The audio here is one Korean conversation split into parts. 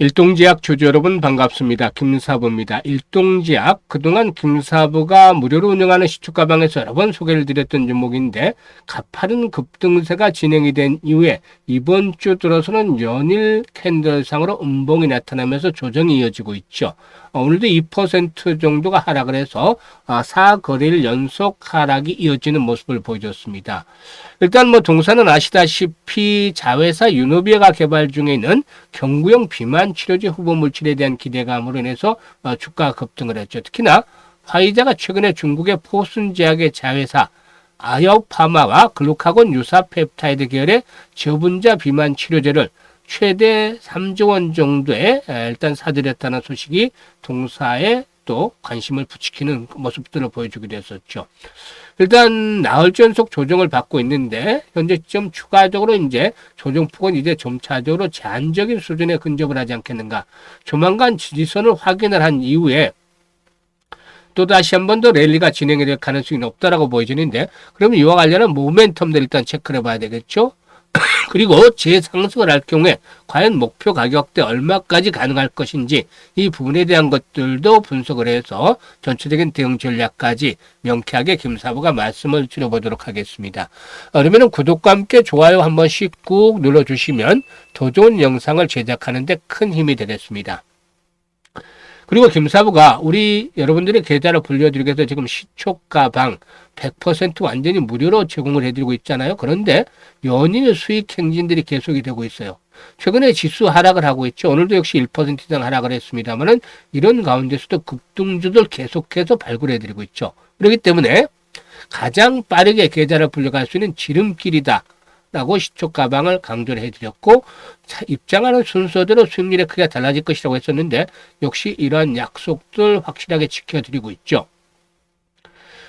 일동제약 주주 여러분 반갑습니다. 김사부입니다. 일동제약, 그동안 김사부가 무료로 운영하는 시초가방에서 여러 번 소개를 드렸던 종목인데 가파른 급등세가 진행이 된 이후에 이번 주 들어서는 연일 캔들상으로 음봉이 나타나면서 조정이 이어지고 있죠. 오늘도 2% 정도가 하락을 해서 4거래일 연속 하락이 이어지는 모습을 보여줬습니다. 일단 동사는 아시다시피 자회사 유노비아가 개발 중에 있는 경구용 비만 치료제 후보 물질에 대한 기대감으로 인해서 주가가 급등을 했죠. 특히나 화이자가 최근에 중국의 포순 제약의 자회사 아역파마와 글루카곤 유사 펩타이드 계열의 저분자 비만 치료제를 최대 3조 원 정도에 일단 사들였다는 소식이 동사에 또 관심을 부추기는 모습들을 보여주기도 했었죠. 일단 나흘 연속 조정을 받고 있는데 현재 좀 추가적으로 이제 조정폭은 이제 점차적으로 제한적인 수준에 근접을 하지 않겠는가. 조만간 지지선을 확인을 한 이후에 또 다시 한 번 더 랠리가 진행이 될 가능성이 높다라고 보여지는데, 그러면 이와 관련한 모멘텀들 일단 체크를 해봐야 되겠죠. 그리고 재상승을 할 경우에 과연 목표 가격대 얼마까지 가능할 것인지 이 부분에 대한 것들도 분석을 해서 전체적인 대응 전략까지 명쾌하게 김사부가 말씀을 드려보도록 하겠습니다. 그러면 구독과 함께 좋아요 한 번씩 꾹 눌러주시면 더 좋은 영상을 제작하는 데 큰 힘이 되겠습니다. 그리고 김사부가 우리 여러분들의 계좌를 불려드리기 위해서 지금 시초가방 100% 완전히 무료로 제공을 해드리고 있잖아요. 그런데 연일 수익 행진들이 계속이 되고 있어요. 최근에 지수 하락을 하고 있죠. 오늘도 역시 1% 이상 하락을 했습니다만은 이런 가운데서도 급등주들 계속해서 발굴해드리고 있죠. 그렇기 때문에 가장 빠르게 계좌를 불려갈 수 있는 지름길이다 라고 시초가방을 강조를 해드렸고, 입장하는 순서대로 수익률의 크기가 달라질 것이라고 했었는데 역시 이러한 약속들 확실하게 지켜드리고 있죠.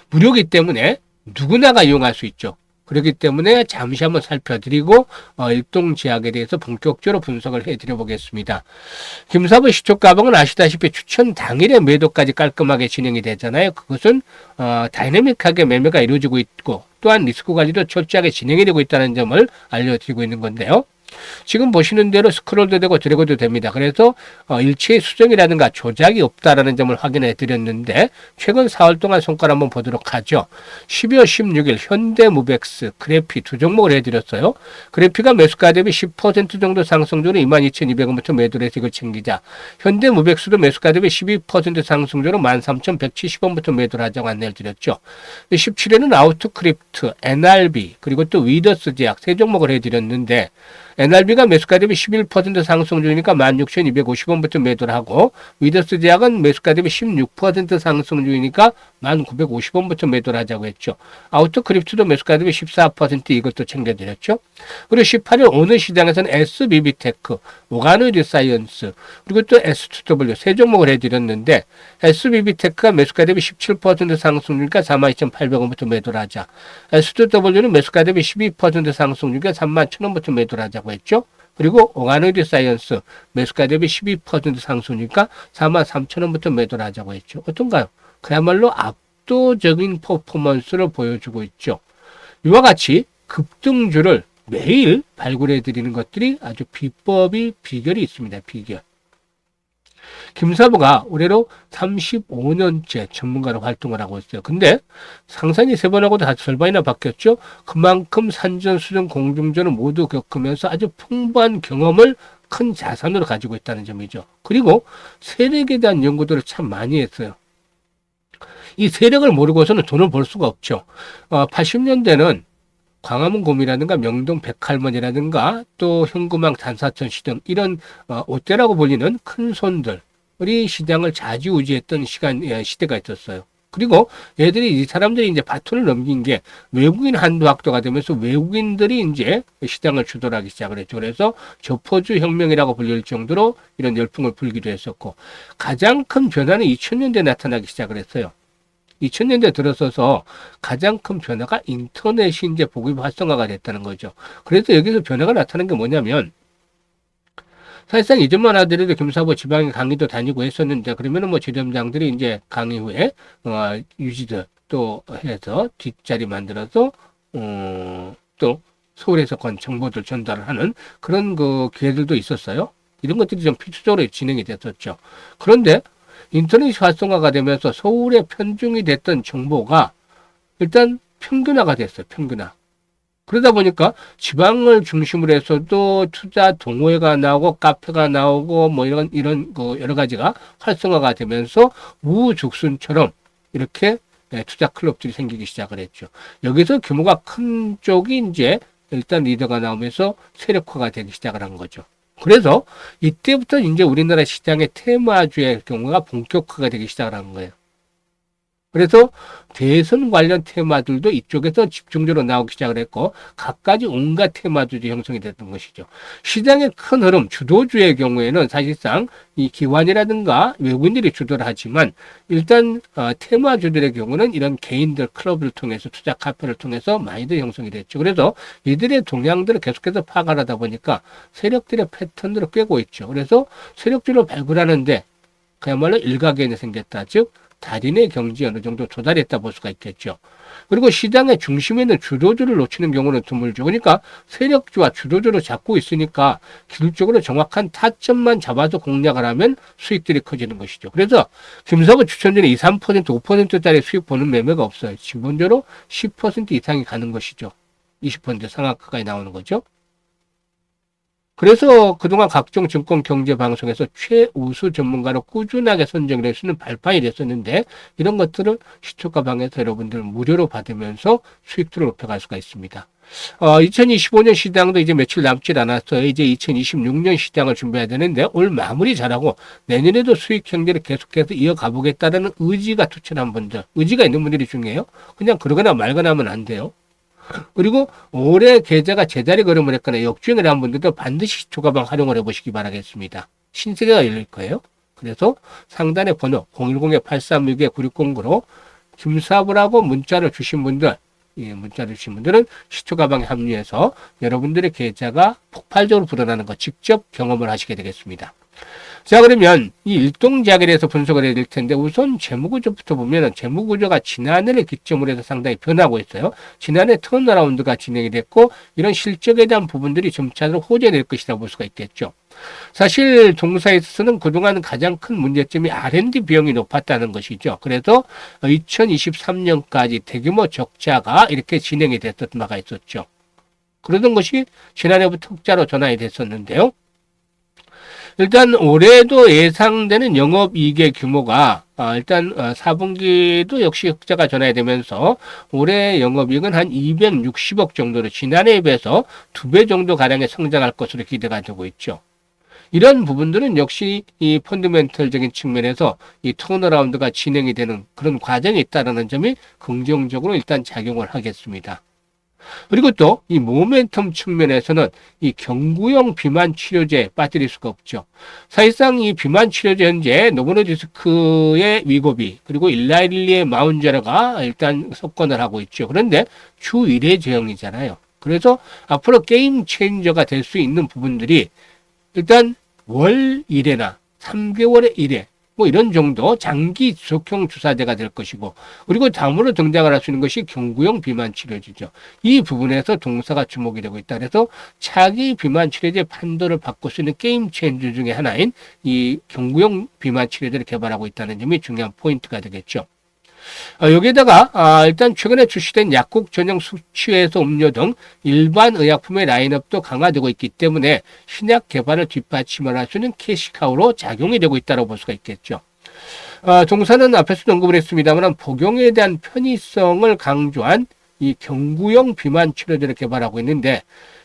무료이기 때문에 누구나가 이용할 수 있죠. 그렇기 때문에 잠시 한번 살펴드리고 일동제약에 대해서 본격적으로 분석을 해드려 보겠습니다. 김사부 시초가방은 아시다시피 추천 당일에 매도까지 깔끔하게 진행이 되잖아요. 그것은 다이내믹하게 매매가 이루어지고 있고 또한 리스크 관리도 철저하게 진행이 되고 있다는 점을 알려드리고 있는 건데요. 지금 보시는 대로 스크롤도 되고 드래그도 됩니다. 그래서 일체의 수정이라든가 조작이 없다라는 점을 확인해 드렸는데 최근 4월 동안 성과를 한번 보도록 하죠. 12월 16일 현대무벡스 그래피 두 종목을 해드렸어요. 그래피가 매수가 대비 10% 정도 상승 중으로 22,200원부터 매도를 해서 이걸 챙기자. 현대무벡스도 매수가 대비 12% 상승 중으로 13,170원부터 매도를 하자고 안내를 드렸죠. 17일에는 아우토크립트, NRB 그리고 또 위더스 제약 세 종목을 해드렸는데 NRB가 매수가 대비 11% 상승 중이니까 16,250원부터 매도를 하고, 위더스 제약은 매수가 대비 16% 상승 중이니까 1,950원부터 매도를 하자고 했죠. 아우토크립트도 매수가 대비 14% 이것도 챙겨드렸죠. 그리고 18일 오늘 시장에서는 SBB테크, 오가노이드 사이언스, 그리고 또 S2W 세 종목을 해드렸는데 SBB테크가 매수가 대비 17% 상승 중이니까 42,800원부터 매도를 하자. S2W는 매수가 대비 12% 상승 중이니까 31,000원부터 매도를 하자고 했죠. 그리고 오가노이드 사이언스 매수가 대비 12% 상승이니까 43,000원부터 매도를 하자고 했죠. 어떤가요? 그야말로 압도적인 퍼포먼스를 보여주고 있죠. 이와 같이 급등주를 매일 발굴해 드리는 것들이 아주 비결이 있습니다. 비결. 김사부가 올해로 35년째 전문가로 활동을 하고 있어요. 근데 상산이 3번 하고 다 절반이나 바뀌었죠. 그만큼 산전, 수전, 공중전을 모두 겪으면서 아주 풍부한 경험을 큰 자산으로 가지고 있다는 점이죠. 그리고 세력에 대한 연구들을 참 많이 했어요. 이 세력을 모르고서는 돈을 벌 수가 없죠. 80년대는 광화문 곰이라든가 명동 백할머니라든가 또 현금왕 단사천 시 등 이런 옷대라고 불리는 큰 손들이 시장을 좌지우지했던 시대가 있었어요. 그리고 이 사람들이 이제 바톤을 넘긴 게 외국인 한도학도가 되면서 외국인들이 이제 시장을 주도하기 시작을 했죠. 그래서 저포주 혁명이라고 불릴 정도로 이런 열풍을 불기도 했었고, 가장 큰 변화는 2000년대에 나타나기 시작을 했어요. 2000년대 들어서서 가장 큰 변화가 인터넷이 이제 보급 활성화가 됐다는 거죠. 그래서 여기서 변화가 나타난 게 뭐냐면, 사실상 이전만 하더라도 김사부 지방에 강의도 다니고 했었는데, 그러면은 지점장들이 이제 강의 후에 유지들 또 해서 뒷자리 만들어서 또 서울에서 건 정보들 전달을 하는 그런 기회들도 있었어요. 이런 것들이 좀 필수적으로 진행이 됐었죠. 그런데 인터넷이 활성화가 되면서 서울에 편중이 됐던 정보가 일단 평균화가 됐어요. 평균화. 그러다 보니까 지방을 중심으로 해서도 투자 동호회가 나오고 카페가 나오고 뭐 이런 그 여러 가지가 활성화가 되면서 우후죽순처럼 이렇게 투자 클럽들이 생기기 시작을 했죠. 여기서 규모가 큰 쪽이 이제 일단 리더가 나오면서 세력화가 되기 시작을 한 거죠. 그래서 이때부터 이제 우리나라 시장의 테마주의 경우가 본격화가 되기 시작을 한 거예요. 그래서 대선 관련 테마들도 이쪽에서 집중적으로 나오기 시작을 했고 갖가지 온갖 테마들이 형성이 됐던 것이죠. 시장의 큰 흐름, 주도주의 경우에는 사실상 이 기관이라든가 외국인들이 주도를 하지만 일단 테마주들의 경우는 이런 개인들 클럽을 통해서 투자 카페를 통해서 많이들 형성이 됐죠. 그래서 이들의 동향들을 계속해서 파악을 하다 보니까 세력들의 패턴들을 꿰고 있죠. 그래서 세력들을 발굴하는데 그야말로 일가견이 생겼다. 즉 달인의 경지에 어느 정도 도달했다 볼 수가 있겠죠. 그리고 시장의 중심에 있는 주도주를 놓치는 경우는 드물죠. 그러니까 세력주와 주도주를 잡고 있으니까 기술적으로 정확한 타점만 잡아서 공략을 하면 수익들이 커지는 것이죠. 그래서 김사부 추천전에 2, 3%, 5%짜리 수익 보는 매매가 없어요. 기본적으로 10% 이상이 가는 것이죠. 20% 상한가까지 나오는 거죠. 그래서 그동안 각종 증권 경제 방송에서 최우수 전문가로 꾸준하게 선정이 될 수 있는 발판이 됐었는데 이런 것들을 시초가 방에서 여러분들 무료로 받으면서 수익들을 높여갈 수가 있습니다. 2025년 시장도 이제 며칠 남질 않았어요. 이제 2026년 시장을 준비해야 되는데 올 마무리 잘하고 내년에도 수익 경제를 계속해서 이어가 보겠다는 의지가 투철한 분들, 의지가 있는 분들이 중요해요. 그냥 그러거나 말거나 하면 안 돼요. 그리고 올해 계좌가 제자리 걸음을 했거나 역주행을 한 분들도 반드시 시초가방 활용을 해보시기 바라겠습니다. 신세계가 열릴 거예요. 그래서 상단의 번호 010-8362-9609로 김사부라고 문자를 주신 분들, 문자를 주신 분들은 시초가방에 합류해서 여러분들의 계좌가 폭발적으로 불어나는 거 직접 경험을 하시게 되겠습니다. 자, 그러면 이 일동작에 대해서 분석을 해야 될 텐데 우선 재무구조부터 보면은 재무구조가 지난해를 기점으로 해서 상당히 변하고 있어요. 지난해 턴어라운드가 진행이 됐고 이런 실적에 대한 부분들이 점차로 호재될 것이라고 볼 수가 있겠죠. 사실 동사에 있어서는 그동안 가장 큰 문제점이 R&D 비용이 높았다는 것이죠. 그래서 2023년까지 대규모 적자가 이렇게 진행이 됐던 바가 있었죠. 그러던 것이 지난해부터 흑자로 전환이 됐었는데요. 일단 올해도 예상되는 영업이익의 규모가 일단 4분기도 역시 흑자가 전환되면서 올해 영업이익은 한 260억 정도로 지난해에 비해서 2배 정도 가량의 성장할 것으로 기대가 되고 있죠. 이런 부분들은 역시 이 펀더멘털적인 측면에서 이 턴어라운드가 진행이 되는 그런 과정이 있다는 점이 긍정적으로 일단 작용을 하겠습니다. 그리고 또 이 모멘텀 측면에서는 이 경구용 비만 치료제에 빠뜨릴 수가 없죠. 사실상 이 비만 치료제 현재 노보노디스크의 위고비 그리고 일라일리의 마운제라가 일단 석권을 하고 있죠. 그런데 주 1회 제형이잖아요. 그래서 앞으로 게임 체인저가 될 수 있는 부분들이 일단 월 1회나 3개월에 1회 뭐 이런 정도 장기 지속형 주사제가 될 것이고 그리고 다음으로 등장을 할 수 있는 것이 경구용 비만 치료제죠. 이 부분에서 동사가 주목이 되고 있다. 그래서 차기 비만 치료제 판도를 바꿀 수 있는 게임 체인저 중에 하나인 이 경구용 비만 치료제를 개발하고 있다는 점이 중요한 포인트가 되겠죠. 여기에다가 일단 최근에 출시된 약국 전용 수치에서 음료 등 일반 의약품의 라인업도 강화되고 있기 때문에 신약 개발을 뒷받침을 할 수 있는 캐시카우로 작용이 되고 있다고 볼 수가 있겠죠. 동사는 앞에서도 언급을 했습니다만 복용에 대한 편의성을 강조한 이 경구용 비만 치료제를 개발하고 있는데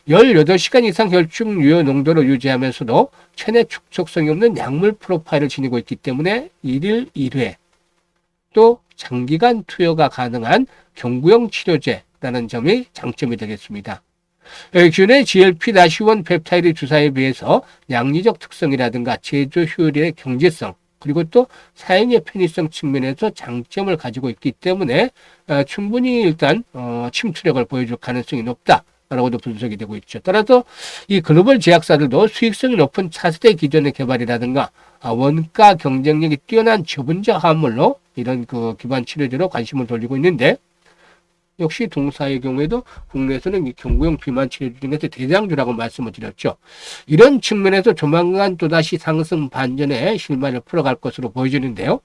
18시간 이상 혈중 유효 농도를 유지하면서도 체내 축적성이 없는 약물 프로파일을 지니고 있기 때문에 1일 1회 또 장기간 투여가 가능한 경구용 치료제라는 점이 장점이 되겠습니다. 기존의 GLP-1 펩타이드 주사에 비해서 양리적 특성이라든가 제조 효율의 경제성 그리고 또 사용의 편의성 측면에서 장점을 가지고 있기 때문에 충분히 일단 침투력을 보여줄 가능성이 높다. 라고도 분석이 되고 있죠. 따라서 이 글로벌 제약사들도 수익성이 높은 차세대 기존의 개발이라든가 원가 경쟁력이 뛰어난 저분자 화합물로 이런 그 기반 치료제로 관심을 돌리고 있는데 역시 동사의 경우에도 국내에서는 이 경구용 비만 치료주 중에서 대장주라고 말씀을 드렸죠. 이런 측면에서 조만간 또다시 상승 반전의 실마리를 풀어갈 것으로 보여지는데요.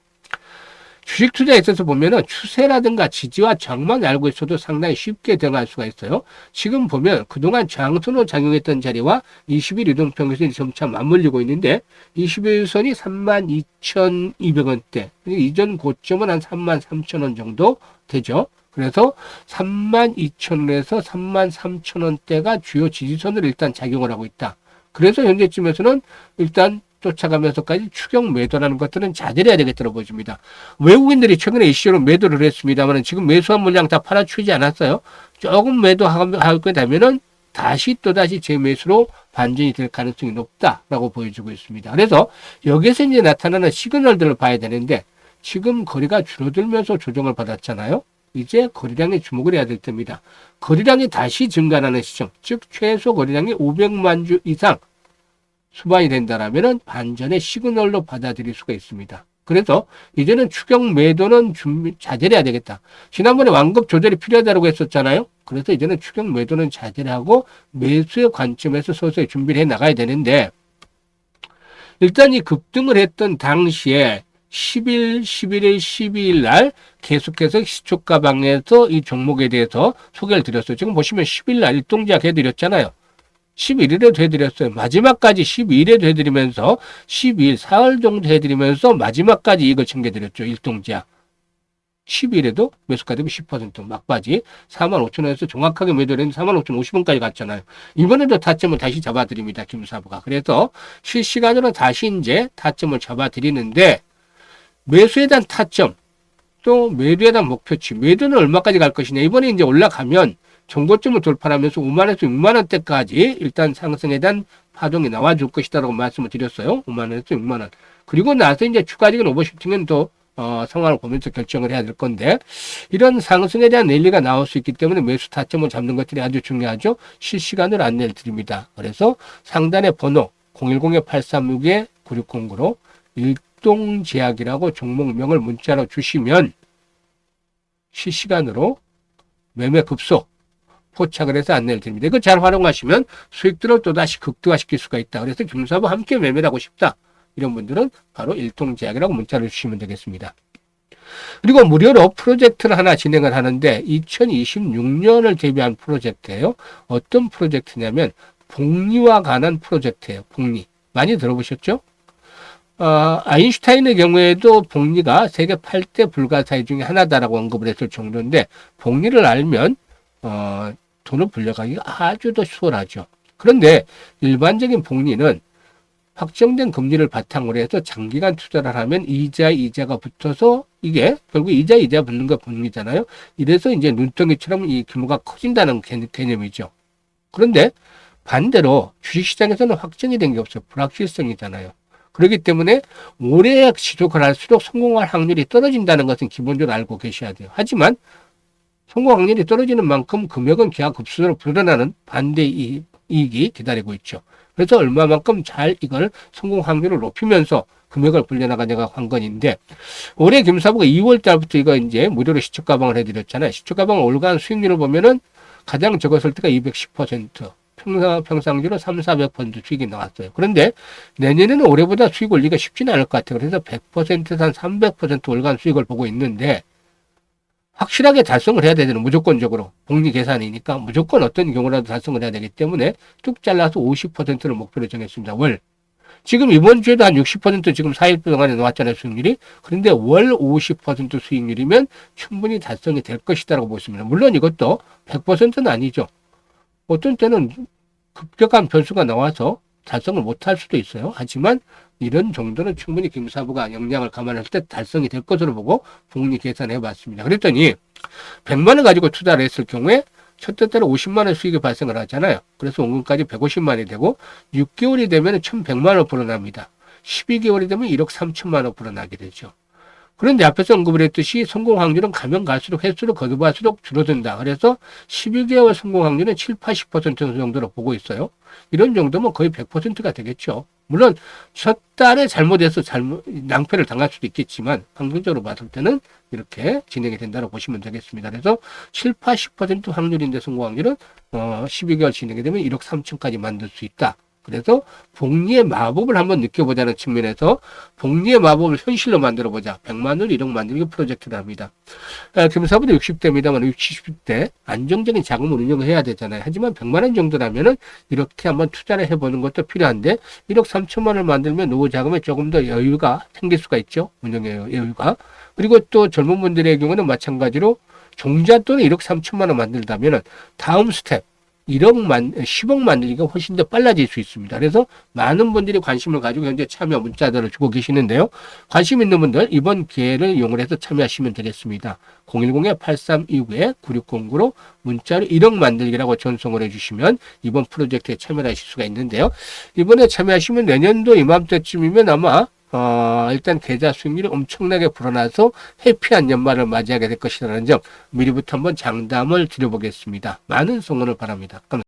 주식 투자에 있어서 보면은 추세라든가 지지와 저항만 알고 있어도 상당히 쉽게 대응할 수가 있어요. 지금 보면 그동안 저항선으로 작용했던 자리와 20일 이동평균선이 점차 맞물리고 있는데 21선이 32,200원대, 이전 고점은 한 33,000원 정도 되죠. 그래서 32,000원에서 33,000원대가 주요 지지선으로 일단 작용을 하고 있다. 그래서 현재쯤에서는 일단 쫓아가면서까지 추격 매도라는 것들은 자제를 해야 되겠다고 보여집니다. 외국인들이 최근에 이슈로 매도를 했습니다만 지금 매수한 물량 다 팔아치우지 않았어요. 조금 매도하게 되면은 다시 또다시 재매수로 반전이 될 가능성이 높다라고 보여주고 있습니다. 그래서 여기서 이제 나타나는 시그널들을 봐야 되는데 지금 거리가 줄어들면서 조정을 받았잖아요. 이제 거래량에 주목을 해야 될 때입니다. 거래량이 다시 증가하는 시점, 즉 최소 거래량이 500만 주 이상 수반이 된다라면 반전의 시그널로 받아들일 수가 있습니다. 그래서 이제는 추격 매도는 자제를 해야 되겠다. 지난번에 완급 조절이 필요하다고 했었잖아요. 그래서 이제는 추격 매도는 자제를 하고 매수의 관점에서 서서히 준비를 해 나가야 되는데 일단 이 급등을 했던 당시에 10일, 11일, 12일 날 계속해서 시초가방에서 이 종목에 대해서 소개를 드렸어요. 지금 보시면 10일 날 일동제약 해드렸잖아요. 11일에도 해드렸어요. 마지막까지 12일에도 해드리면서 12일, 사흘 정도 해드리면서 마지막까지 이걸 챙겨드렸죠. 일동제약. 12일에도 매수가 되면 10% 막바지 45,000원에서 정확하게 매도를 했는데 45,050원까지 갔잖아요. 이번에도 타점을 다시 잡아드립니다. 김사부가. 그래서 실시간으로 다시 이제 타점을 잡아드리는데 매수에 대한 타점 또 매도에 대한 목표치 매도는 얼마까지 갈 것이냐. 이번에 이제 올라가면 정고점을 돌파하면서 5만원에서 6만원대까지 일단 상승에 대한 파동이 나와줄 것이다라고 말씀을 드렸어요. 5만원에서 6만원. 그리고 나서 이제 추가적인 오버슈팅은 또 상황을 보면서 결정을 해야 될 건데 이런 상승에 대한 랠리가 나올 수 있기 때문에 매수 타점을 잡는 것들이 아주 중요하죠. 실시간으로 안내를 드립니다. 그래서 상단의 번호 010-836-9609로 일동제약이라고 종목명을 문자로 주시면 실시간으로 매매 급속 포착을 해서 안내를 드립니다. 이거 잘 활용하시면 수익들을 또다시 극대화시킬 수가 있다. 그래서 김사부 함께 매매를 하고 싶다. 이런 분들은 바로 일동제약이라고 문자를 주시면 되겠습니다. 그리고 무료로 프로젝트를 하나 진행을 하는데 2026년을 대비한 프로젝트예요. 어떤 프로젝트냐면 복리와 관한 프로젝트예요. 복리. 많이 들어보셨죠? 아인슈타인의 경우에도 복리가 세계 8대 불가사의 중에 하나다라고 언급을 했을 정도인데 복리를 알면 돈을 불려가기가 아주 더 수월하죠. 그런데 일반적인 복리는 확정된 금리를 바탕으로 해서 장기간 투자를 하면 이자가 붙어서 이게 결국 이자 붙는 거 복리잖아요. 이래서 이제 눈덩이처럼 이 규모가 커진다는 개념이죠. 그런데 반대로 주식시장에서는 확정이 된 게 없어요. 불확실성이잖아요. 그렇기 때문에 오래 지속을 할수록 성공할 확률이 떨어진다는 것은 기본적으로 알고 계셔야 돼요. 하지만 성공 확률이 떨어지는 만큼 금액은 기하급수로 불어나는 반대 이익이 기다리고 있죠. 그래서 얼마만큼 잘 이걸 성공 확률을 높이면서 금액을 불려나가냐가 관건인데 올해 김사부가 2월 달부터 이거 이제 무료로 시초 가방을 해드렸잖아요. 시초 가방 올간 수익률을 보면은 가장 적었을 때가 210%, 평상시로 300-400% 수익이 나왔어요. 그런데 내년에는 올해보다 수익 올리기가 쉽지는 않을 것 같아요. 그래서 100%에서 한 300% 올간 수익을 보고 있는데 확실하게 달성을 해야 되잖아요. 무조건적으로. 복리 계산이니까 무조건 어떤 경우라도 달성을 해야 되기 때문에 뚝 잘라서 50%를 목표로 정했습니다. 월. 지금 이번 주에도 한 60% 지금 4일 동안에 나왔잖아요. 수익률이. 그런데 월 50% 수익률이면 충분히 달성이 될 것이다라고 보십니다. 물론 이것도 100%는 아니죠. 어떤 때는 급격한 변수가 나와서 달성을 못할 수도 있어요. 하지만 이런 정도는 충분히 김사부가 역량을 감안했을 때 달성이 될 것으로 보고 복리 계산해 봤습니다. 그랬더니 100만 원 가지고 투자를 했을 경우에 첫째 달에 50만 원 수익이 발생을 하잖아요. 그래서 원금까지 150만 원이 되고 6개월이 되면 1,100만 원 불어납니다. 12개월이 되면 1억 3천만 원 불어나게 되죠. 그런데 앞에서 언급을 했듯이 성공 확률은 가면 갈수록 횟수를 거듭할수록 줄어든다. 그래서 12개월 성공 확률은 7, 80% 정도로 보고 있어요. 이런 정도면 거의 100%가 되겠죠. 물론 첫 달에 잘못해서 낭패를 당할 수도 있겠지만 확률적으로 봤을 때는 이렇게 진행이 된다고 보시면 되겠습니다. 그래서 7, 80% 확률인데 성공 확률은 12개월 진행이 되면 1억 3천까지 만들 수 있다. 그래서 복리의 마법을 한번 느껴보자는 측면에서 복리의 마법을 현실로 만들어보자. 100만 원 1억 만들기 프로젝트를 합니다. 김사부도 60대입니다만 60, 70대 안정적인 자금을 운영을 해야 되잖아요. 하지만 100만 원 정도라면은 이렇게 한번 투자를 해보는 것도 필요한데 1억 3천만 원을 만들면 노후 자금에 조금 더 여유가 생길 수가 있죠. 운영의 여유가. 그리고 또 젊은 분들의 경우는 마찬가지로 종잣돈을 1억 3천만 원 만들다면은 다음 스텝 10억 만들기가 훨씬 더 빨라질 수 있습니다. 그래서 많은 분들이 관심을 가지고 현재 참여 문자들을 주고 계시는데요. 관심 있는 분들 이번 기회를 이용해서 참여하시면 되겠습니다. 010-8329-9609로 문자로 1억 만들기라고 전송을 해주시면 이번 프로젝트에 참여하실 수가 있는데요. 이번에 참여하시면 내년도 이맘때쯤이면 아마 일단 계좌 수익률이 엄청나게 불어나서 해피한 연말을 맞이하게 될 것이라는 점 미리부터 한번 장담을 드려보겠습니다. 많은 성원을 바랍니다. 감사합니다.